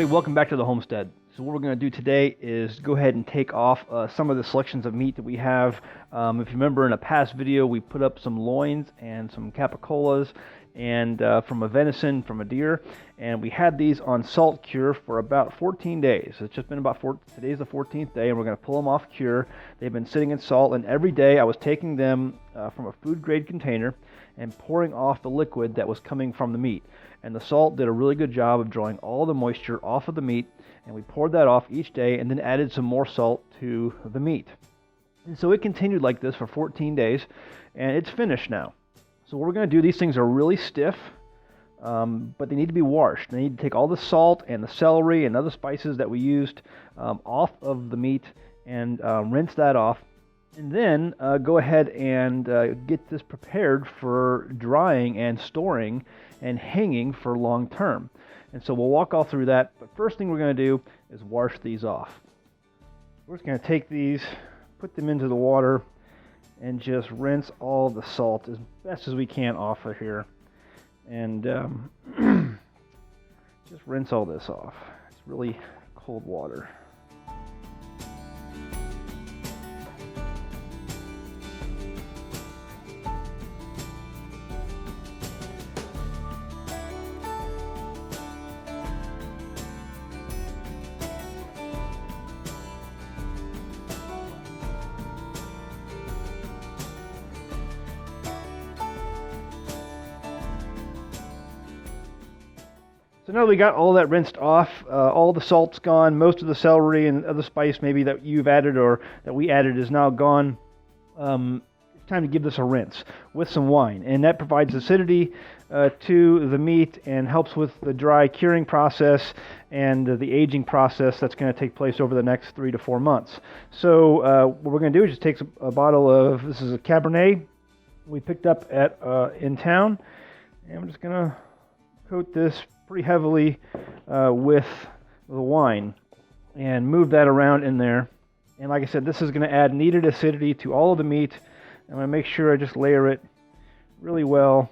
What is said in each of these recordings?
everybody, welcome back to the Homestead. So what we're going to do today is go ahead and take off some of the selections of meat that we have. If you remember in a past video, we put up some loins and some capicolas and from a venison from a deer, and we had these on salt cure for about 14 days. It's just been about today's the 14th day, and we're going to pull them off cure. They've been sitting in salt, and every day I was taking them from a food grade container and pouring off the liquid that was coming from the meat. And the salt did a really good job of drawing all the moisture off of the meat, and we poured that off each day and then added some more salt to the meat. And so it continued like this for 14 days, and it's finished now. So what we're going to do, these things are really stiff, but they need to be washed. They need to take all the salt and the celery and other spices that we used off of the meat and rinse that off. And then go ahead and get this prepared for drying and storing and hanging for long term. And so we'll walk all through that. But first thing we're going to do is wash these off. We're just going to take these, put them into the water, and just rinse all the salt as best as we can off of here. And just rinse all this off. It's really cold water. So now we got all that rinsed off, all the salt's gone, most of the celery and other spice maybe that you've added or that we added is now gone. It's time to give this a rinse with some wine, and that provides acidity to the meat and helps with the dry curing process and the aging process that's going to take place over the next 3 to 4 months. So what we're going to do is just take a bottle of, this is a Cabernet we picked up at in town, and I'm just going to coat this pretty heavily with the wine and move that around in there. And like I said, this is going to add needed acidity to all of the meat. I'm going to make sure I just layer it really well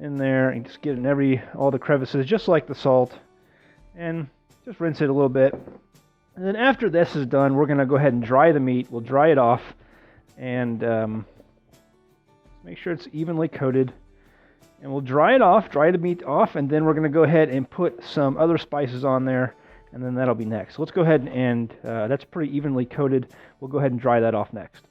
in there and just get in all the crevices, just like the salt, and just rinse it a little bit. And then after this is done, we're going to go ahead and dry the meat. We'll dry it off and make sure it's evenly coated. And we'll dry the meat off, and then we're going to go ahead and put some other spices on there, and then that'll be next. So let's go ahead and that's pretty evenly coated. We'll go ahead and dry that off next.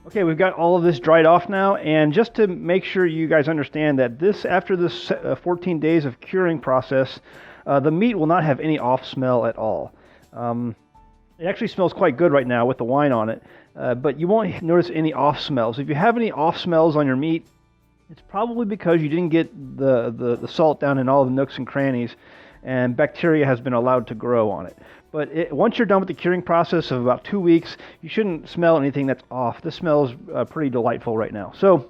Okay, we've got all of this dried off now, and just to make sure you guys understand that after this 14 days of curing process, the meat will not have any off smell at all. It actually smells quite good right now with the wine on it, but you won't notice any off smells. If you have any off smells on your meat, it's probably because you didn't get the salt down in all the nooks and crannies, and bacteria has been allowed to grow on it. But once you're done with the curing process of about 2 weeks, you shouldn't smell anything that's off. This smells pretty delightful right now. So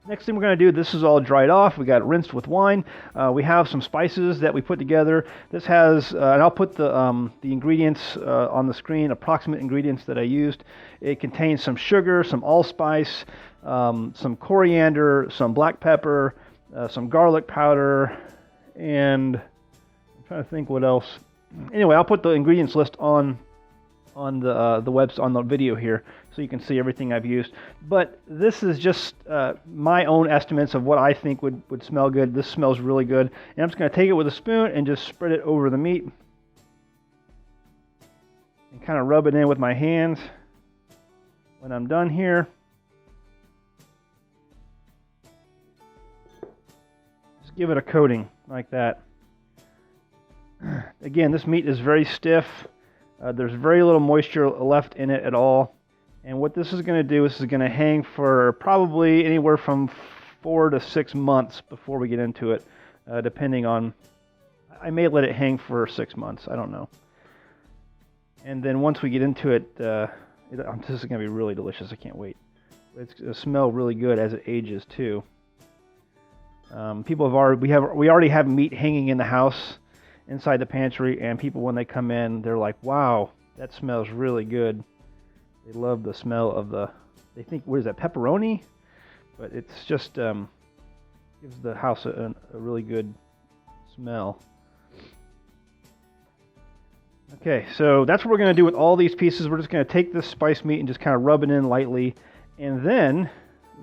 next thing we're going to do, this is all dried off. We got it rinsed with wine. We have some spices that we put together. This has, and I'll put the ingredients on the screen, approximate ingredients that I used. It contains some sugar, some allspice, some coriander, some black pepper, some garlic powder, and I'm trying to think what else. Anyway, I'll put the ingredients list on the video here, so you can see everything I've used. But this is just my own estimates of what I think would smell good. This smells really good, and I'm just going to take it with a spoon and just spread it over the meat and kind of rub it in with my hands when I'm done here. Just give it a coating like that. Again, this meat is very stiff. There's very little moisture left in it at all. And what this is going to do is this is going to hang for probably anywhere from 4 to 6 months before we get into it, depending on, I may let it hang for 6 months, I don't know. And then once we get into it, this is going to be really delicious, I can't wait. It's going to smell really good as it ages too. People we already have meat hanging in the house inside the pantry, and people, when they come in, they're like, wow, that smells really good. They love the smell of they think, what is that, pepperoni? But it's just gives the house a really good smell. Okay, so that's what we're going to do with all these pieces. We're just going to take this spice meat and just kind of rub it in lightly, and then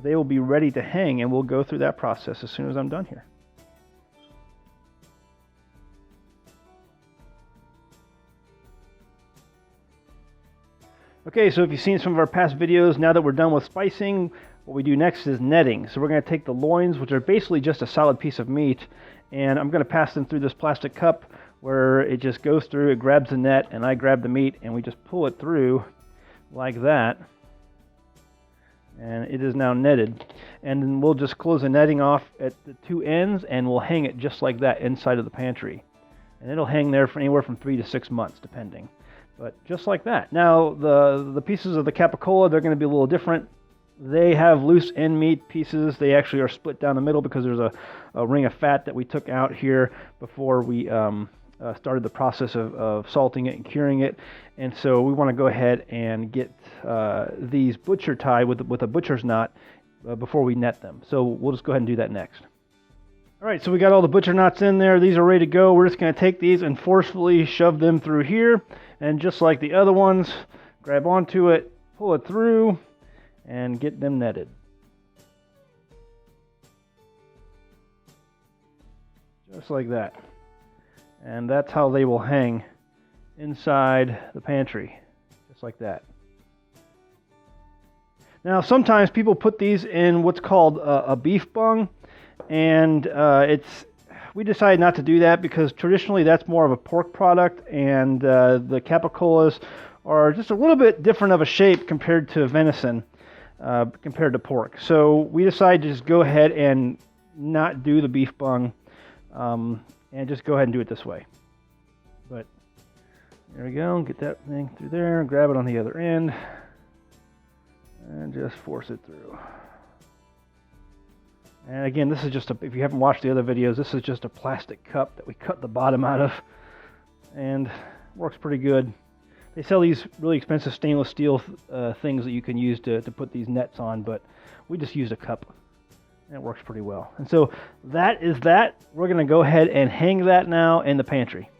they will be ready to hang, and we'll go through that process as soon as I'm done here. Okay, so if you've seen some of our past videos, now that we're done with spicing, what we do next is netting. So we're going to take the loins, which are basically just a solid piece of meat, and I'm going to pass them through this plastic cup where it just goes through, it grabs the net, and I grab the meat, and we just pull it through like that. And it is now netted. And then we'll just close the netting off at the two ends, and we'll hang it just like that inside of the pantry. And it'll hang there for anywhere from 3 to 6 months, depending. But just like that. Now, the pieces of the capicola, they're going to be a little different. They have loose end meat pieces. They actually are split down the middle because there's a ring of fat that we took out here before we started the process of salting it and curing it. And so we want to go ahead and get these butcher tied with a butcher's knot before we net them. So we'll just go ahead and do that next. All right, so we got all the butcher knots in there. These are ready to go. We're just going to take these and forcefully shove them through here. And just like the other ones, grab onto it, pull it through, and get them netted. Just like that. And that's how they will hang inside the pantry. Just like that. Now, sometimes people put these in what's called a beef bung. And we decided not to do that because traditionally that's more of a pork product, and the capicolas are just a little bit different of a shape compared to venison, compared to pork. So we decided to just go ahead and not do the beef bung, and just go ahead and do it this way. But there we go, get that thing through there, grab it on the other end, and just force it through. And again, this is just if you haven't watched the other videos, this is just a plastic cup that we cut the bottom out of, and works pretty good. They sell these really expensive stainless steel things that you can use to put these nets on, but we just used a cup, and it works pretty well. And so that is that. We're going to go ahead and hang that now in the pantry.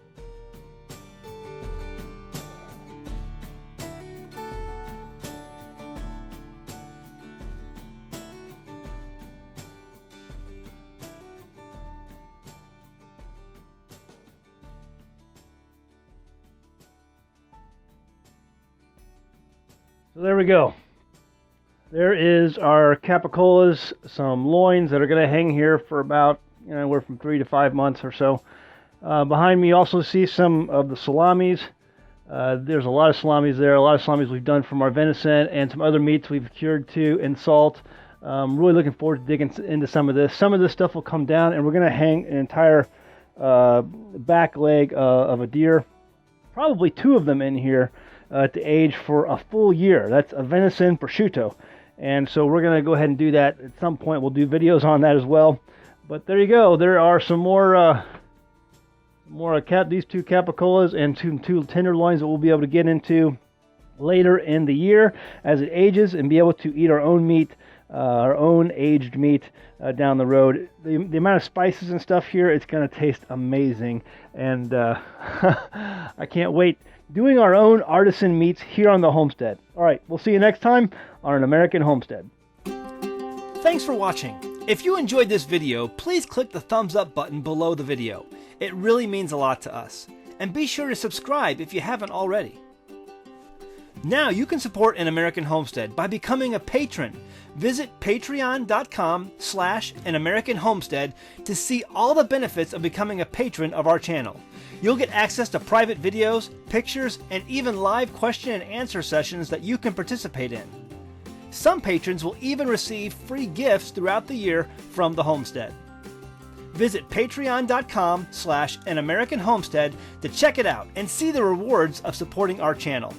So there we go. There is our capicolas, some loins that are going to hang here for about, anywhere from 3 to 5 months or so. Behind me you also see some of the salamis. There's a lot of salamis there, a lot of salamis we've done from our venison, and some other meats we've cured too in salt. Really looking forward to digging into some of this. Some of this stuff will come down, and we're going to hang an entire back leg of a deer, probably 2 of them in here, to age for a full year. That's a venison prosciutto. And so we're going to go ahead and do that. At some point we'll do videos on that as well. But there you go. There are some more these 2 capicolas and 2 tenderloins that we'll be able to get into later in the year as it ages, and be able to eat our own meat, our own aged meat down the road. The amount of spices and stuff here, it's going to taste amazing. And I can't wait. Doing our own artisan meats here on the homestead. All right, we'll see you next time on An American Homestead. Thanks for watching. If you enjoyed this video, please click the thumbs up button below the video. It really means a lot to us. And be sure to subscribe if you haven't already. Now you can support An American Homestead by becoming a patron. Visit patreon.com/AnAmericanHomestead to see all the benefits of becoming a patron of our channel. You'll get access to private videos, pictures, and even live question and answer sessions that you can participate in. Some patrons will even receive free gifts throughout the year from the homestead. Visit patreon.com/AnAmericanHomestead to check it out and see the rewards of supporting our channel.